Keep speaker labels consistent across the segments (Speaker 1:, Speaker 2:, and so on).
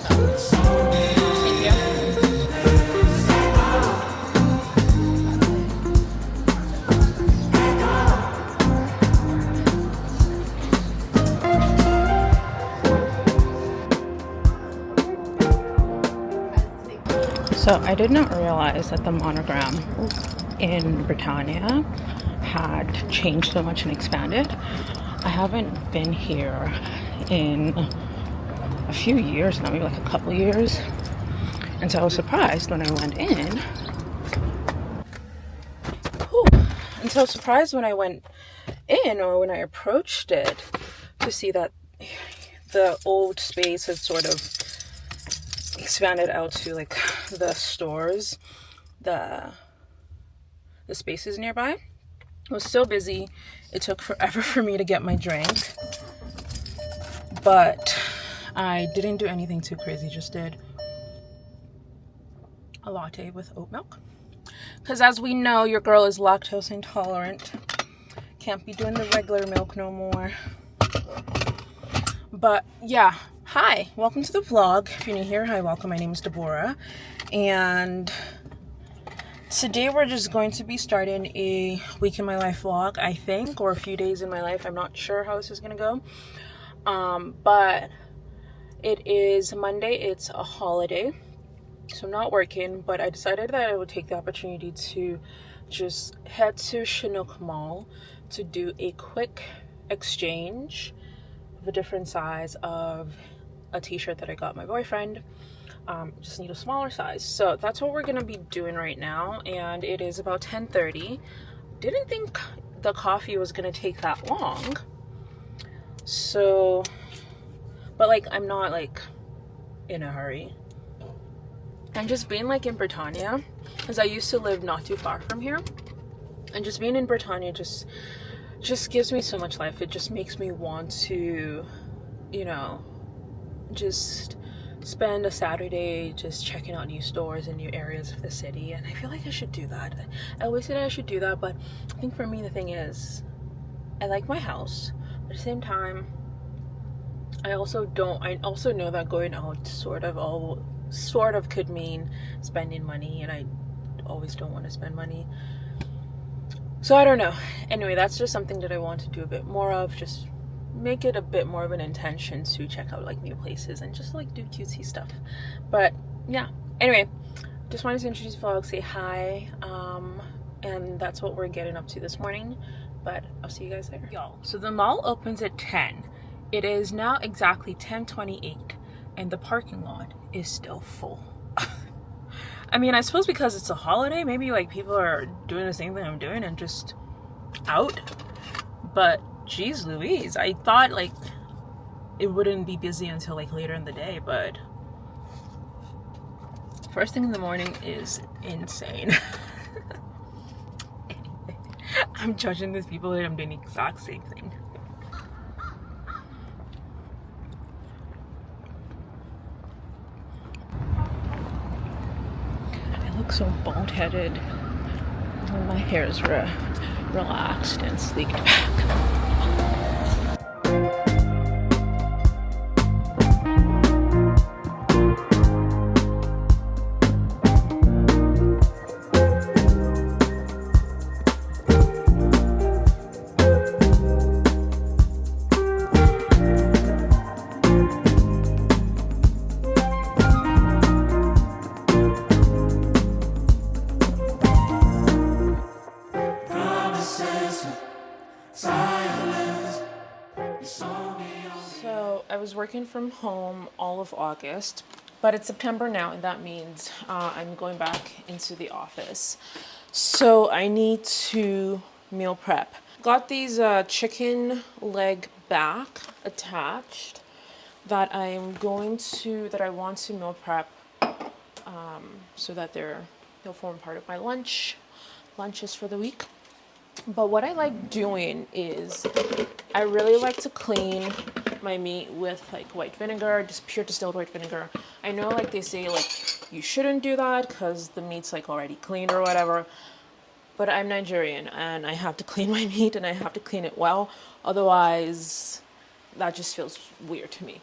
Speaker 1: milk. Thank you. So I did not realize that the monogram in Britannia had changed so much and expanded. I haven't been here in a few years now, maybe like a couple years. And so I was surprised when I went in. Whew. And so surprised when I went in, or when I approached it, to see that the old space had sort of expanded out to like the stores, the spaces nearby. It was so busy, it took forever for me to get my drink, but I didn't do anything too crazy. Just did a latte with oat milk, because as we know, your girl is lactose intolerant, can't be doing the regular milk no more. But yeah, hi, welcome to the vlog. If you're new here, hi, welcome. My name is Deborah, and today we're just going to be starting a week in my life vlog, I think, or a few days in my life. I'm not sure how this is gonna go, but it is Monday. It's a holiday, so I'm not working, but I decided that I would take the opportunity to just head to Chinook Mall to do a quick exchange of a different size of a t-shirt that I got my boyfriend. Just need a smaller size, so that's what we're gonna be doing right now. And it is about 10:30. Didn't think the coffee was gonna take that long, so, but like I'm not like in a hurry. And just being like in Britannia, because I used to live not too far from here, and just being in Britannia just gives me so much life. It just makes me want to, you know, just spend a Saturday just checking out new stores and new areas of the city. And I feel like I should do that. I always say that I should do that, but I think for me the thing is, I like my house, but at the same time, I also know that going out sort of could mean spending money, and I always don't want to spend money. So I don't know. Anyway, that's just something that I want to do a bit more of, just make it a bit more of an intention to check out like new places and just like do cutesy stuff. But yeah, anyway, just wanted to introduce the vlog, say hi, and that's what we're getting up to this morning. But I'll see you guys later, y'all. So the mall opens at 10. It is now exactly 10:28, and the parking lot is still full. I mean, I suppose because it's a holiday, maybe like people are doing the same thing I'm doing and just out. But geez Louise, I thought like it wouldn't be busy until like later in the day, but first thing in the morning is insane. I'm judging these people and I'm doing the exact same thing. I look so bald-headed when my hair is relaxed and sleeked back. So I was working from home all of August, but it's September now, and that means I'm going back into the office. So I need to meal prep. Got these chicken leg back attached that I want to meal prep, so that they'll form part of my lunches for the week. But what I like doing is I really like to clean my meat with like white vinegar, just pure distilled white vinegar. I know like they say like you shouldn't do that because the meat's like already clean or whatever, but I'm Nigerian and I have to clean my meat and I have to clean it well, otherwise that just feels weird to me.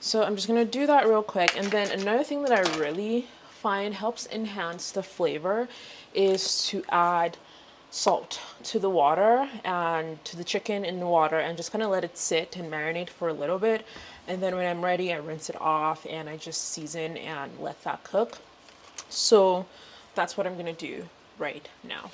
Speaker 1: So I'm just gonna do that real quick. And then another thing that I really find helps enhance the flavor is to add salt to the water and to the chicken in the water, and just kind of let it sit and marinate for a little bit. And then when I'm ready, I rinse it off and I just season and let that cook. So that's what I'm gonna do right now.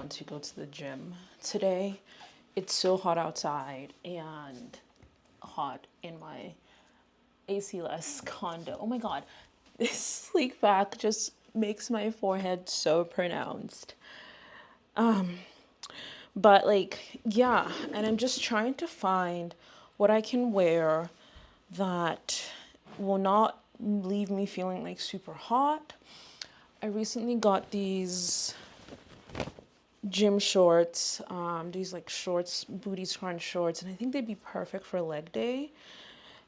Speaker 1: To go to the gym today. It's so hot outside and hot in my AC-less condo. Oh my god, this sleek back just makes my forehead so pronounced. But like, yeah, and I'm just trying to find what I can wear that will not leave me feeling like super hot. I recently got these gym shorts, these like shorts, booty scrunch shorts, and I think they'd be perfect for leg day.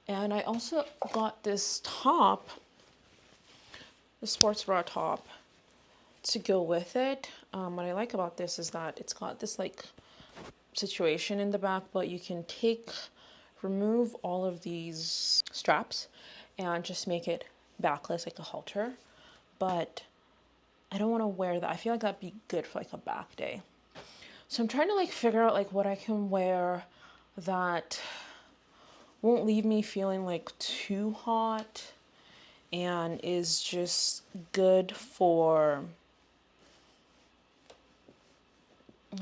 Speaker 1: And I also got this top, the sports bra top, to go with it. What I like about this is that it's got this like situation in the back, but you can remove all of these straps and just make it backless like a halter. But I don't want to wear that. I feel like that'd be good for like a back day. So I'm trying to like figure out like what I can wear that won't leave me feeling like too hot and is just good for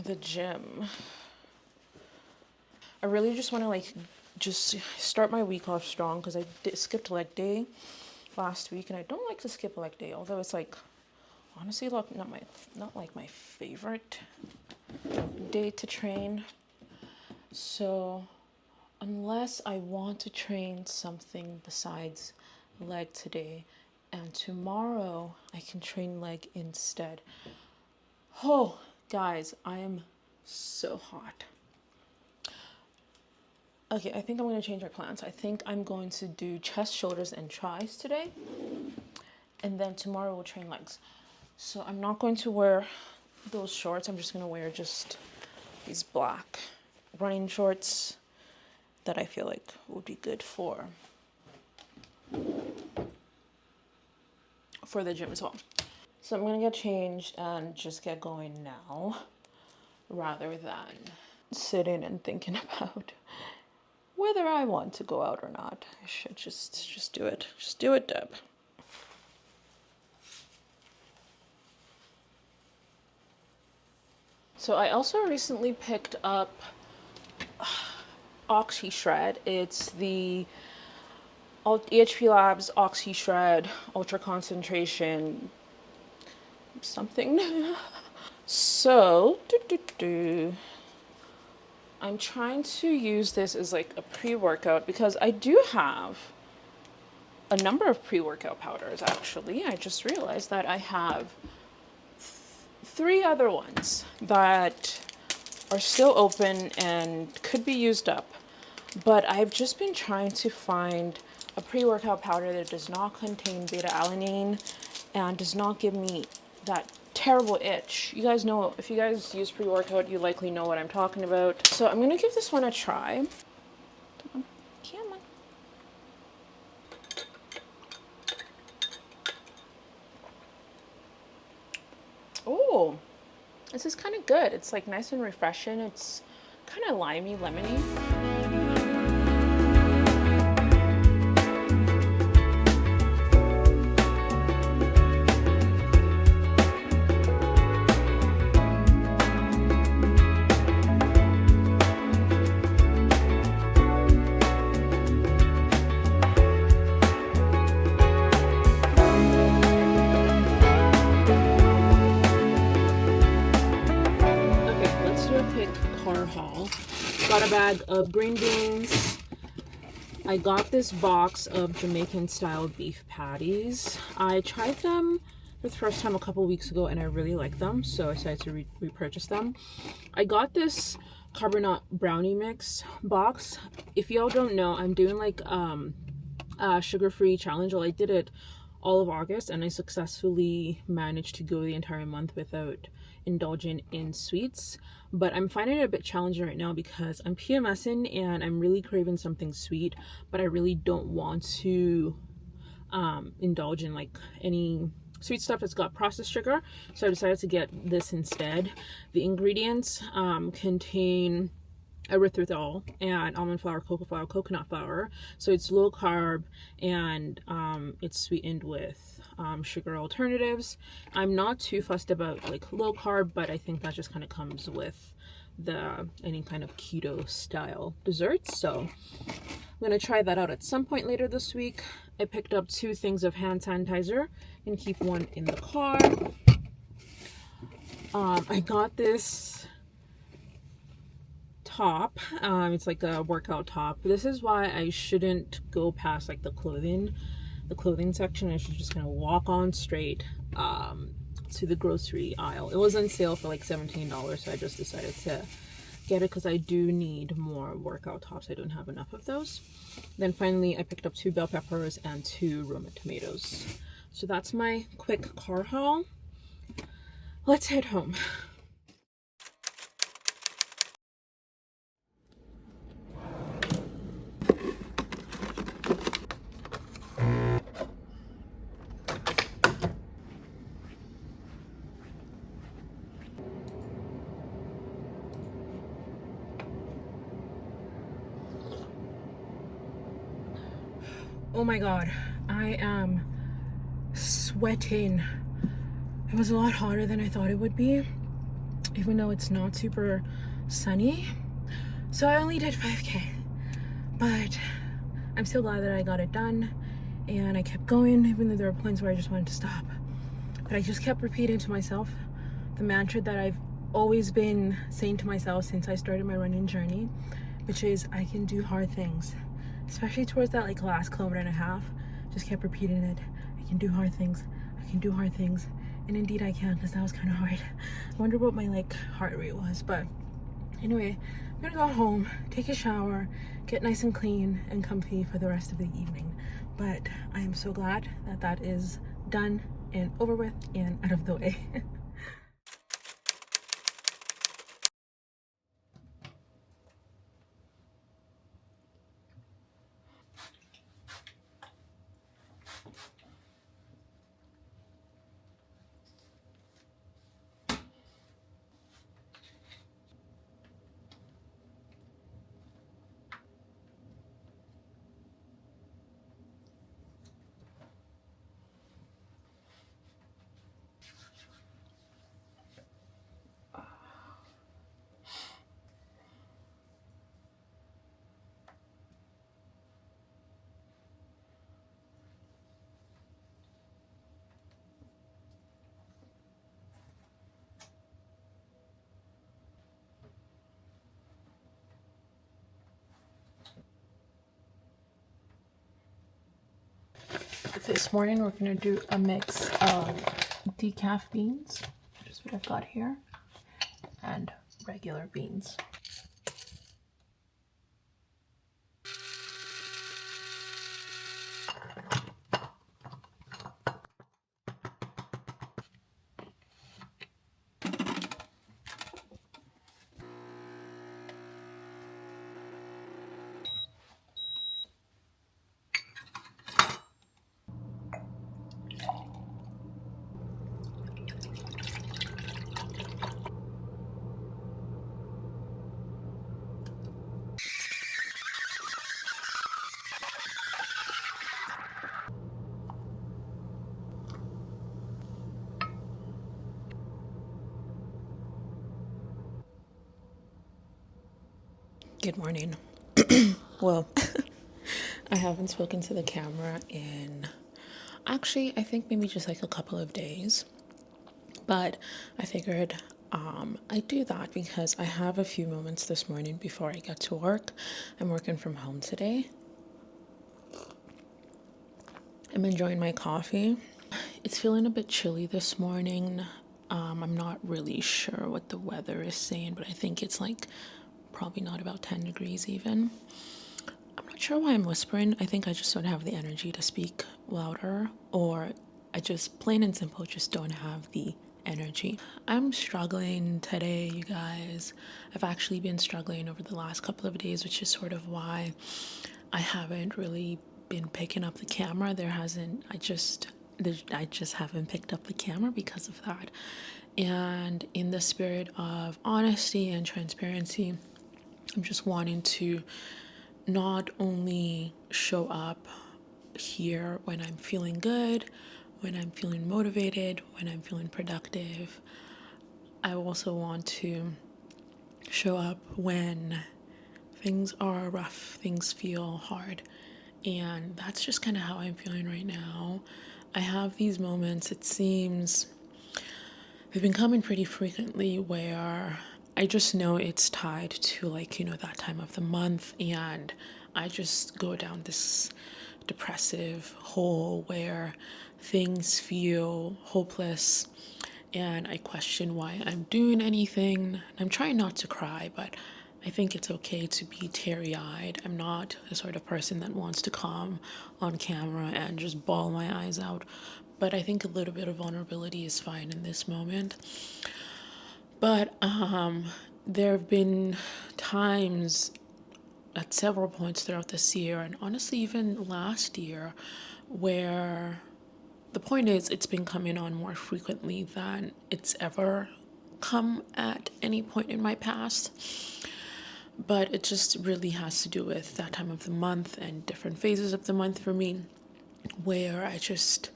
Speaker 1: the gym. I really just want to like just start my week off strong because I skipped leg day last week, and I don't like to skip leg day, although it's like honestly not like my favorite day to train. So unless I want to train something besides leg today, and tomorrow I can train leg instead. Oh guys, I am so hot. Okay, I think I'm going to change our plans. I think I'm going to do chest, shoulders, and tris today, and then tomorrow we'll train legs. So I'm not going to wear those shorts. I'm just going to wear just these black running shorts that I feel like would be good for the gym as well. So I'm going to get changed and just get going now, rather than sitting and thinking about whether I want to go out or not. I should just do it. Just do it, Deb. So I also recently picked up Oxy Shred. It's the EHP Labs Oxy Shred Ultra Concentration something. So I'm trying to use this as like a pre-workout because I do have a number of pre-workout powders actually. I just realized that I have 3 other ones that are still open and could be used up, but I've just been trying to find a pre-workout powder that does not contain beta-alanine and does not give me that terrible itch. You guys know, if you guys use pre-workout, you likely know what I'm talking about. So I'm gonna give this one a try. Come on. Oh, this is kind of good. It's like nice and refreshing. It's kind of limey, lemony. Haul. Got a bag of green beans. I got this box of Jamaican style beef patties. I tried them for the first time a couple weeks ago, and I really like them, so I decided to repurchase them. I got this carbonate brownie mix box. If y'all don't know, I'm doing like a sugar-free challenge. Well, I did it all of August, and I successfully managed to go the entire month without indulging in sweets. But I'm finding it a bit challenging right now because I'm PMSing and I'm really craving something sweet, but I really don't want to indulge in like any sweet stuff that's got processed sugar, so I decided to get this instead. The ingredients contain erythritol and almond flour, cocoa flour, coconut flour, so it's low carb, and it's sweetened with sugar alternatives. I'm not too fussed about like low carb, but I think that just kind of comes with any kind of keto style desserts, so I'm gonna try that out at some point later this week. I picked up 2 things of hand sanitizer and keep one in the car. I got this top. It's like a workout top. This is why I shouldn't go past like the clothing section. I should just kind of walk on straight to the grocery aisle. It was on sale for like $17, so I just decided to get it because I do need more workout tops. I don't have enough of those. Then finally I picked up 2 bell peppers and 2 Roma tomatoes. So that's my quick car haul. Let's head home. Oh my god, I am sweating. It was a lot hotter than I thought it would be, even though it's not super sunny. So I only did 5K, but I'm still glad that I got it done, and I kept going even though there were points where I just wanted to stop. But I just kept repeating to myself the mantra that I've always been saying to myself since I started my running journey, which is I can do hard things. Especially towards that like last kilometer and a half, just kept repeating it. I can do hard things. I can do hard things. And indeed I can, because that was kind of hard. I wonder what my like heart rate was. But anyway, I'm gonna go home, take a shower, get nice and clean and comfy for the rest of the evening. But I am so glad that that is done and over with and out of the way. This morning we're gonna do a mix of decaf beans, which is what I've got here, and regular beans. Good morning. Well, I haven't spoken to the camera in actually, I think maybe just like a couple of days. But I figured I'd do that because I have a few moments this morning before I get to work. I'm working from home today. I'm enjoying my coffee. It's feeling a bit chilly this morning. I'm not really sure what the weather is saying, but I think it's like probably not about 10 degrees even. I'm not sure why I'm whispering. I think I just don't have the energy to speak louder, or I just, plain and simple, just don't have the energy. I'm struggling today, you guys. I've actually been struggling over the last couple of days, which is sort of why I haven't really been picking up the camera. I just haven't picked up the camera because of that. And in the spirit of honesty and transparency, I'm just wanting to not only show up here when I'm feeling good, when I'm feeling motivated, when I'm feeling productive. I also want to show up when things are rough, things feel hard. And that's just kind of how I'm feeling right now. I have these moments, it seems they've been coming pretty frequently, where I just know it's tied to, like, that time of the month, and I just go down this depressive hole where things feel hopeless and I question why I'm doing anything. I'm trying not to cry, but I think it's okay to be teary-eyed. I'm not the sort of person that wants to come on camera and just bawl my eyes out, but I think a little bit of vulnerability is fine in this moment. But there have been times at several points throughout this year, and honestly even last year, where the point is it's been coming on more frequently than it's ever come at any point in my past. But it just really has to do with that time of the month and different phases of the month for me, where I just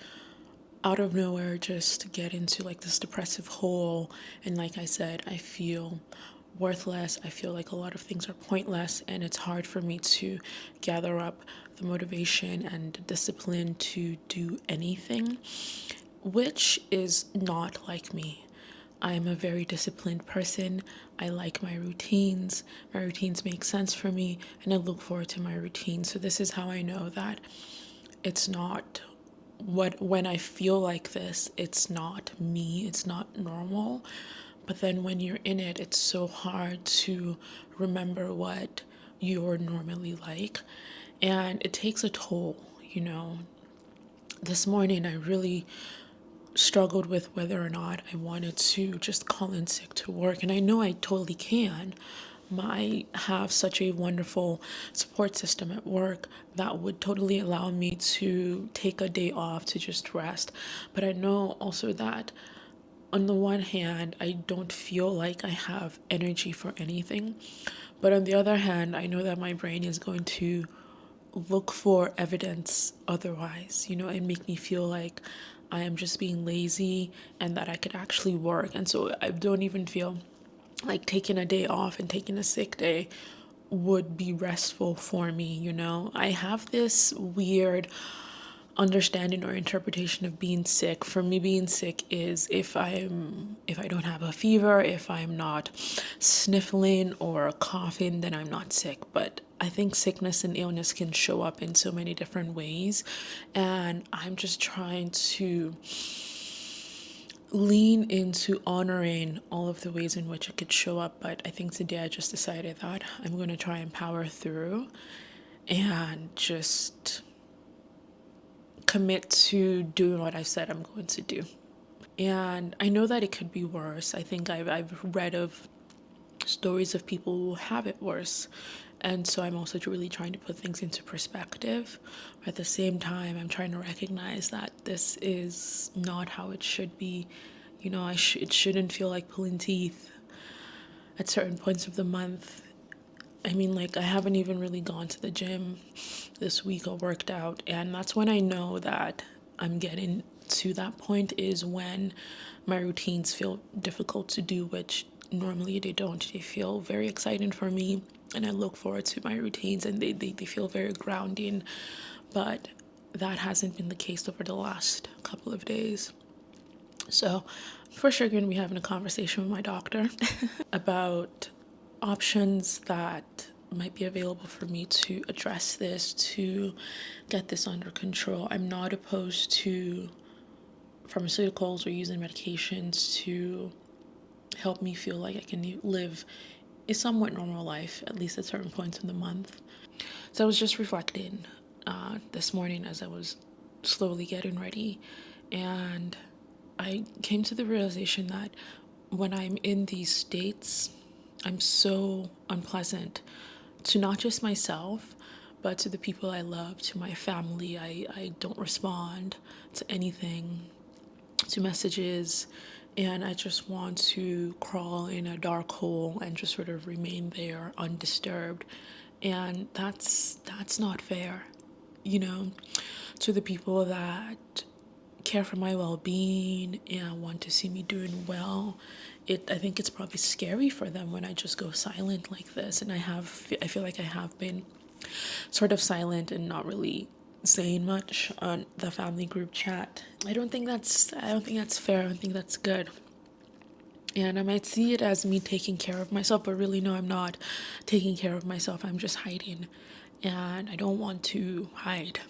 Speaker 1: out of nowhere just get into like this depressive hole. And like I said, I feel worthless. I feel like a lot of things are pointless, and it's hard for me to gather up the motivation and discipline to do anything, which is not like me. I am a very disciplined person. I like my routines. My routines make sense for me, and I look forward to my routines. So this is how I know that it's not when I feel like this, it's not me, it's not normal. But then when you're in it, it's so hard to remember what you're normally like. And it takes a toll. This morning, I really struggled with whether or not I wanted to just call in sick to work. And I know I totally can. I have such a wonderful support system at work that would totally allow me to take a day off to just rest. But I know also that on the one hand, I don't feel like I have energy for anything. But on the other hand, I know that my brain is going to look for evidence otherwise, and make me feel like I am just being lazy and that I could actually work. And so I don't even feel like taking a day off and taking a sick day would be restful for me. I have this weird understanding or interpretation of being sick. For me, being sick is if I don't have a fever, if I'm not sniffling or coughing, then I'm not sick. But I think sickness and illness can show up in so many different ways, and I'm just trying to lean into honoring all of the ways in which it could show up. But I think today I just decided that I'm going to try and power through and just commit to doing what I said I'm going to do. And I know that it could be worse. I think I've read of stories of people who have it worse. And so I'm also really trying to put things into perspective. But at the same time, I'm trying to recognize that this is not how it should be. It shouldn't feel like pulling teeth at certain points of the month. I mean, like, I haven't even really gone to the gym this week or worked out. And that's when I know that I'm getting to that point, is when my routines feel difficult to do, which normally they don't. They feel very exciting for me, and I look forward to my routines, and they feel very grounding. But that hasn't been the case over the last couple of days. So I'm for sure going to be having a conversation with my doctor about options that might be available for me to address this, to get this under control. I'm not opposed to pharmaceuticals or using medications to help me feel like I can live a somewhat normal life, at least at certain points in the month. So I was just reflecting this morning as I was slowly getting ready, and I came to the realization that when I'm in these states, I'm so unpleasant to not just myself, but to the people I love, to my family. I don't respond to anything, to messages, and I just want to crawl in a dark hole and just sort of remain there undisturbed. And that's not fair, you know, to the people that care for my well-being and want to see me doing well. I think it's probably scary for them when I just go silent like this, and I feel like I have been sort of silent and not really saying much on the family group chat. I don't think that's fair. I don't think that's good. And I might see it as me taking care of myself, but really, no, I'm not taking care of myself. I'm just hiding. And I don't want to hide.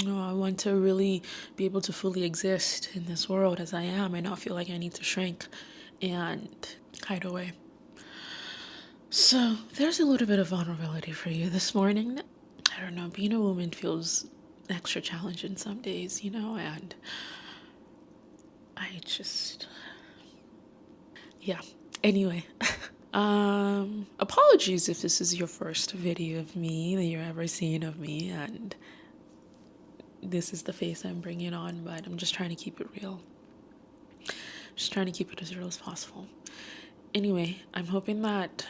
Speaker 1: No, I want to really be able to fully exist in this world as I am and not feel like I need to shrink and hide away. So there's a little bit of vulnerability for you this morning. I don't know, being a woman feels extra challenging some days, you know, and yeah. Anyway, apologies if this is your first video of me that you're ever seeing of me, and this is the face I'm bringing on, but I'm just trying to keep it real. Just trying to keep it as real as possible. Anyway, I'm hoping that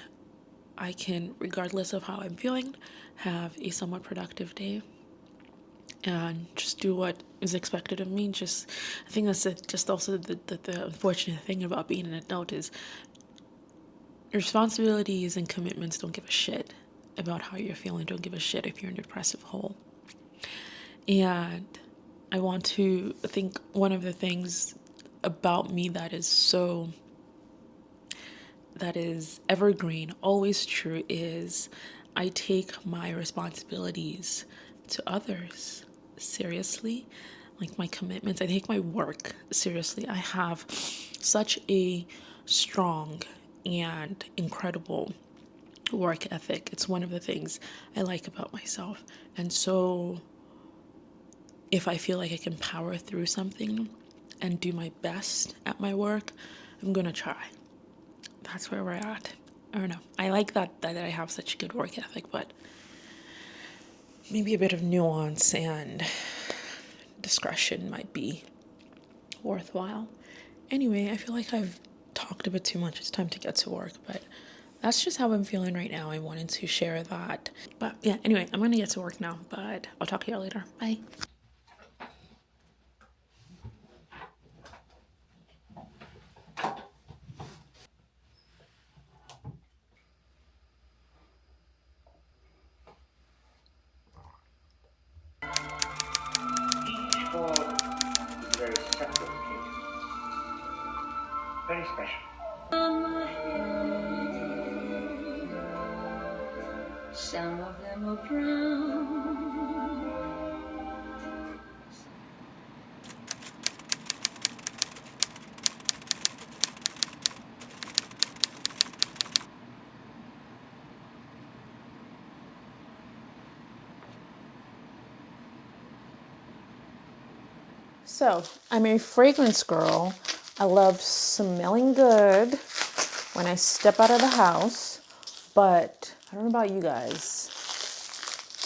Speaker 1: I can, regardless of how I'm feeling, have a somewhat productive day and just do what is expected of me. I think that's it. Just also the unfortunate thing about being an adult is responsibilities and commitments don't give a shit about how you're feeling, don't give a shit if you're in a depressive hole. And I want to think one of the things about me that is evergreen, always true, is I take my responsibilities to others seriously, like my commitments. I take my work seriously. I have such a strong and incredible work ethic. It's one of the things I like about myself. And so if I feel like I can power through something and do my best at my work, I'm gonna try. That's where we're at. I don't know. I like that I have such good work ethic, but maybe a bit of nuance and discretion might be worthwhile. Anyway, I feel like I've talked a bit too much. It's time to get to work, but that's just how I'm feeling right now. I wanted to share that. But yeah, anyway, I'm gonna get to work now, but I'll talk to y'all later. Bye.
Speaker 2: Each word is a very separate case. Very special.
Speaker 3: Some of them are brown.
Speaker 1: So, I'm a fragrance girl. I love smelling good when I step out of the house, but I don't know about you guys,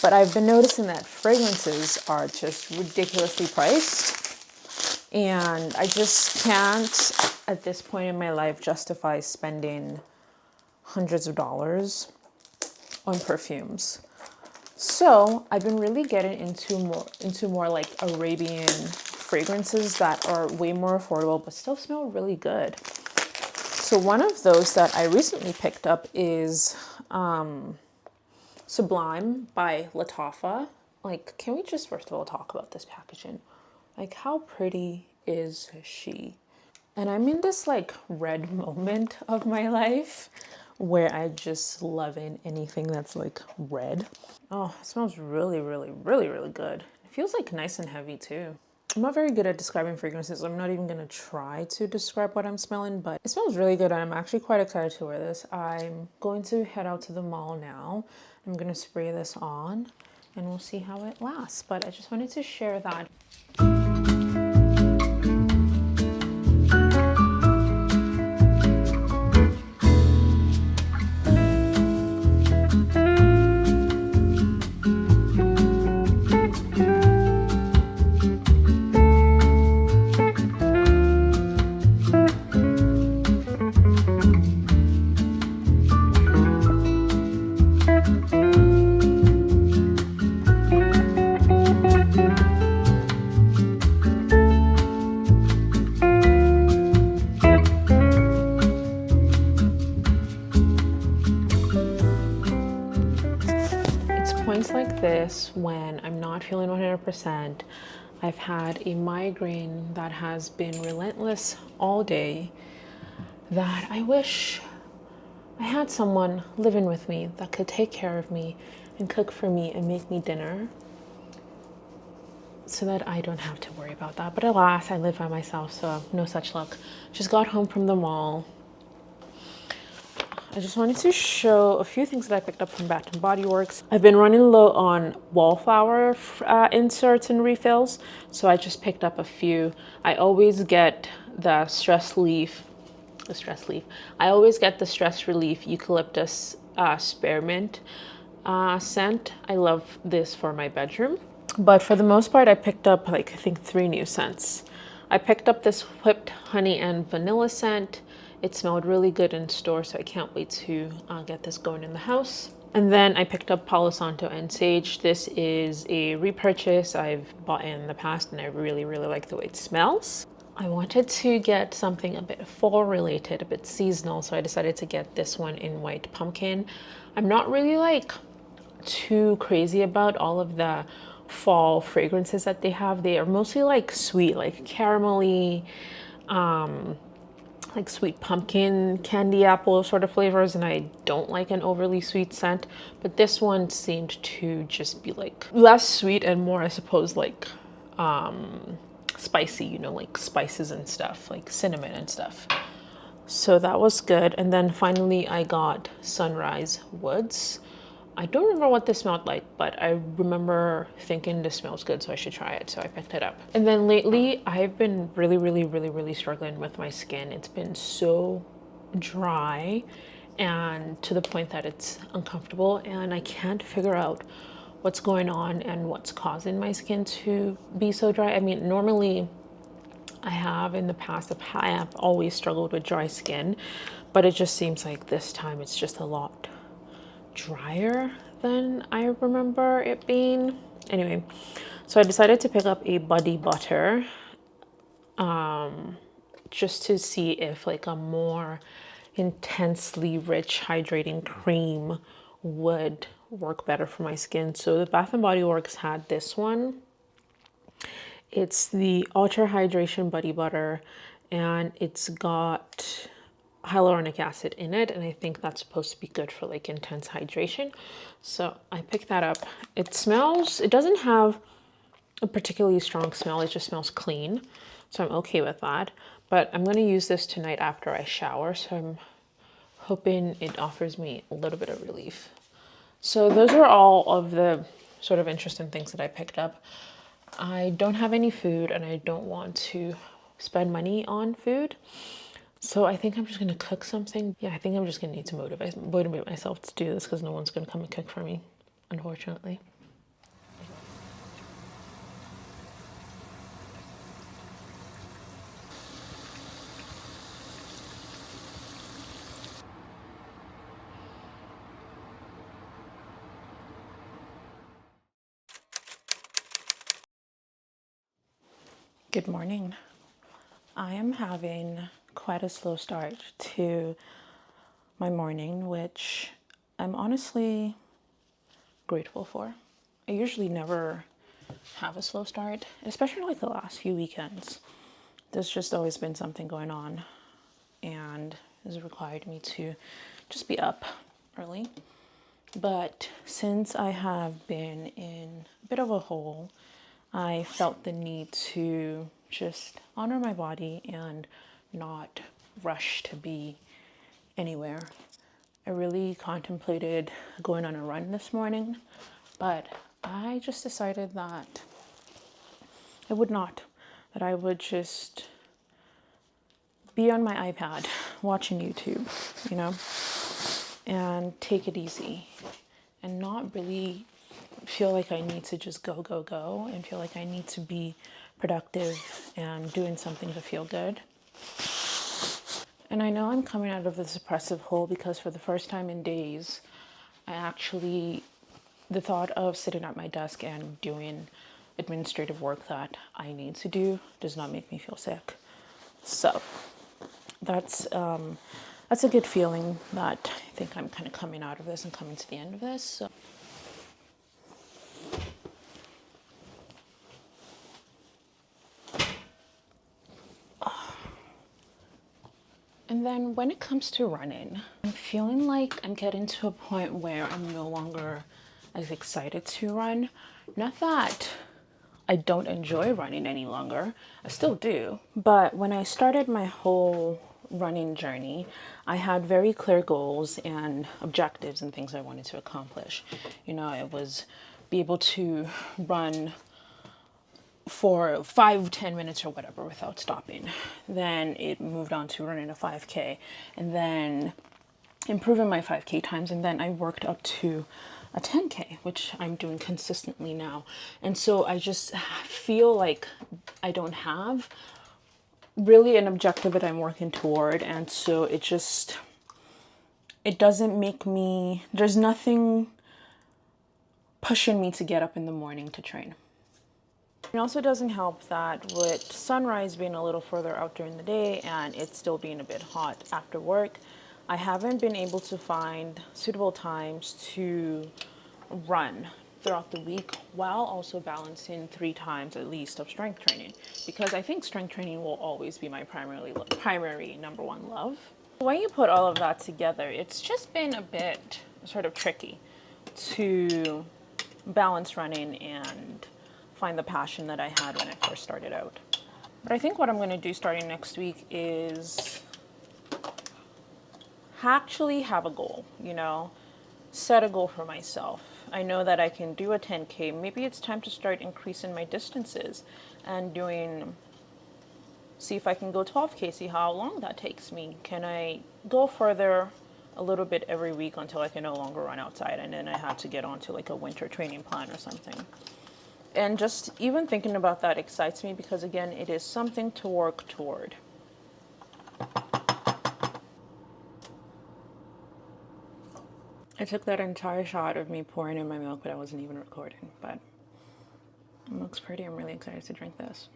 Speaker 1: but I've been noticing that fragrances are just ridiculously priced, and I just can't, at this point in my life, justify spending hundreds of dollars on perfumes. So I've been really getting into more like Arabian fragrances that are way more affordable but still smell really good. So one of those that I recently picked up is Sublime by Lattafa. Like, can we just first of all talk about this packaging? Like, how pretty is she? And I'm in this like red moment of my life where I just loving anything that's like red. Oh, it smells really, really, really, really good. It feels like nice and heavy too. I'm not very good at describing fragrances. I'm not even gonna try to describe what I'm smelling, but it smells really good and I'm actually quite excited to wear this. I'm going to head out to the mall now. I'm gonna spray this on and we'll see how it lasts. But I just wanted to share that. Points like this when I'm not feeling 100%. I've had a migraine that has been relentless all day, that I wish I had someone living with me that could take care of me and cook for me and make me dinner so that I don't have to worry about that. But alas, I live by myself, so no such luck. Just got home from the mall. I just wanted to show a few things that I picked up from Bath & Body Works. I've been running low on wallflower inserts and refills, so I just picked up a few. I always get the stress relief. I always get the stress relief eucalyptus spearmint scent. I love this for my bedroom. But for the most part, I picked up like I think 3 new scents. I picked up this whipped honey and vanilla scent. It smelled really good in store, so I can't wait to get this going in the house. And then I picked up Palo Santo and Sage. This is a repurchase I've bought in the past and I really, really like the way it smells. I wanted to get something a bit fall related, a bit seasonal, so I decided to get this one in white pumpkin. I'm not really like too crazy about all of the fall fragrances that they have. They are mostly like sweet, like caramelly, like sweet pumpkin, candy apple sort of flavors, and I don't like an overly sweet scent, but this one seemed to just be like less sweet and more, I suppose, like spicy, you know, like spices and stuff, like cinnamon and stuff. So that was good. And then finally I got Sunrise Woods. I don't remember what this smelled like, but I remember thinking this smells good, so I should try it. So I picked it up. And then lately, I've been really struggling with my skin. It's been so dry and to the point that it's uncomfortable, and I can't figure out what's going on and what's causing my skin to be so dry. I mean, normally I have in the past, I have always struggled with dry skin, but it just seems like this time it's just a lot drier than I remember it being. Anyway, so I decided to pick up a body butter just to see if like a more intensely rich hydrating cream would work better for my skin. So the Bath & Body Works had this one. It's the Ultra Hydration Body Butter, and it's got hyaluronic acid in it, and I think that's supposed to be good for like intense hydration. So I picked that up. It doesn't have a particularly strong smell, it just smells clean, so I'm okay with that. But I'm going to use this tonight after I shower, so I'm hoping it offers me a little bit of relief. So those are all of the sort of interesting things that I picked up. I don't have any food and I don't want to spend money on food. So I think I'm just going to cook something. Yeah, I think I'm just going to need to motivate myself to do this because no one's going to come and cook for me, unfortunately. Good morning. I am having quite a slow start to my morning, which I'm honestly grateful for. I usually never have a slow start, especially like the last few weekends. There's just always been something going on and has required me to just be up early. But since I have been in a bit of a hole, I felt the need to just honor my body and not rush to be anywhere. I really contemplated going on a run this morning, but I just decided that I would not, that I would just be on my iPad watching YouTube, you know, and take it easy and not really feel like I need to just go and feel like I need to be productive and doing something to feel good. And I know I'm coming out of this depressive hole because for the first time in days, the thought of sitting at my desk and doing administrative work that I need to do does not make me feel sick. So that's a good feeling that I think I'm kind of coming out of this and coming to the end of this. So. And then when it comes to running, I'm feeling like I'm getting to a point where I'm no longer as excited to run. Not that I don't enjoy running any longer, I still do. But when I started my whole running journey, I had very clear goals and objectives and things I wanted to accomplish. You know, it was be able to run for 5-10 minutes or whatever without stopping. Then it moved on to running a 5K and then improving my 5K times, and then I worked up to a 10K, which I'm doing consistently now. And so I just feel like I don't have really an objective that I'm working toward, and so it doesn't make me, there's nothing pushing me to get up in the morning to train. It also doesn't help that with sunrise being a little further out during the day and it still being a bit hot after work, I haven't been able to find suitable times to run throughout the week while also balancing 3 times at least of strength training, because I think strength training will always be my primary number one love. When you put all of that together, it's just been a bit sort of tricky to balance running and find the passion that I had when I first started out. But I think what I'm going to do starting next week is actually have a goal, you know, set a goal for myself. I know that I can do a 10K. Maybe it's time to start increasing my distances and see if I can go 12K, see how long that takes me. Can I go further a little bit every week until I can no longer run outside, and then I have to get onto like a winter training plan or something. And just even thinking about that excites me because, again, it is something to work toward. I took that entire shot of me pouring in my milk, but I wasn't even recording. But it looks pretty. I'm really excited to drink this.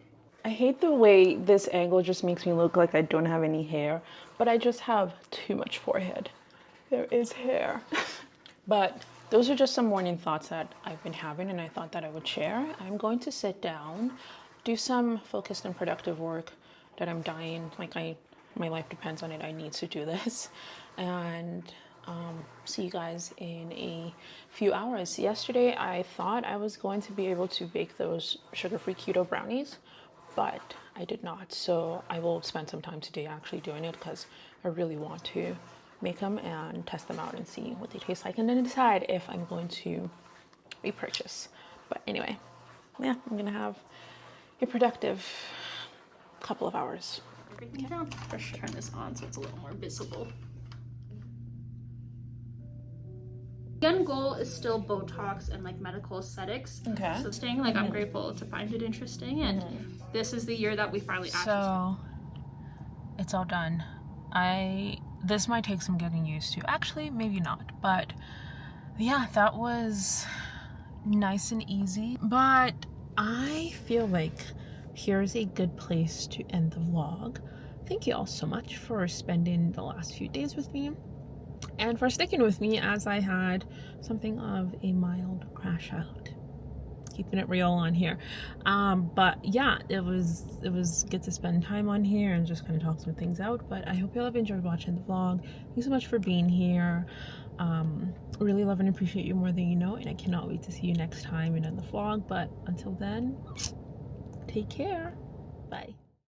Speaker 1: I hate the way this angle just makes me look like I don't have any hair, but I just have too much forehead. There is hair. But those are just some morning thoughts that I've been having, and I thought that I would share. I'm going to sit down, do some focused and productive work that I'm dying, my life depends on it. I need to do this, and see you guys in a few hours. Yesterday, I thought I was going to be able to bake those sugar-free keto brownies, but I did not. So I will spend some time today actually doing it because I really want to make them and test them out and see what they taste like, and then decide if I'm going to repurchase. But anyway, yeah, I'm gonna have a productive couple of hours.
Speaker 4: Everything down. For sure. Turn this on so it's a little more visible. The end goal is still Botox and like medical aesthetics. Okay. So staying like I'm grateful to find it interesting, and this is the year that we finally actually. So it's all done. This might take some getting used to. Actually, maybe not. But yeah, that was nice and easy. But I feel like here's a good place to end the vlog. Thank you all so much for spending the last few days with me and for sticking with me as I had something of a mild crash out. Keeping it real on here. But yeah, it was good to spend time on here and just kind of talk some things out. But I hope you all have enjoyed watching the vlog. Thanks so much for being here. Really love and appreciate you more than you know, and I cannot wait to see you next time in the vlog. But until then,
Speaker 1: Take care. Bye.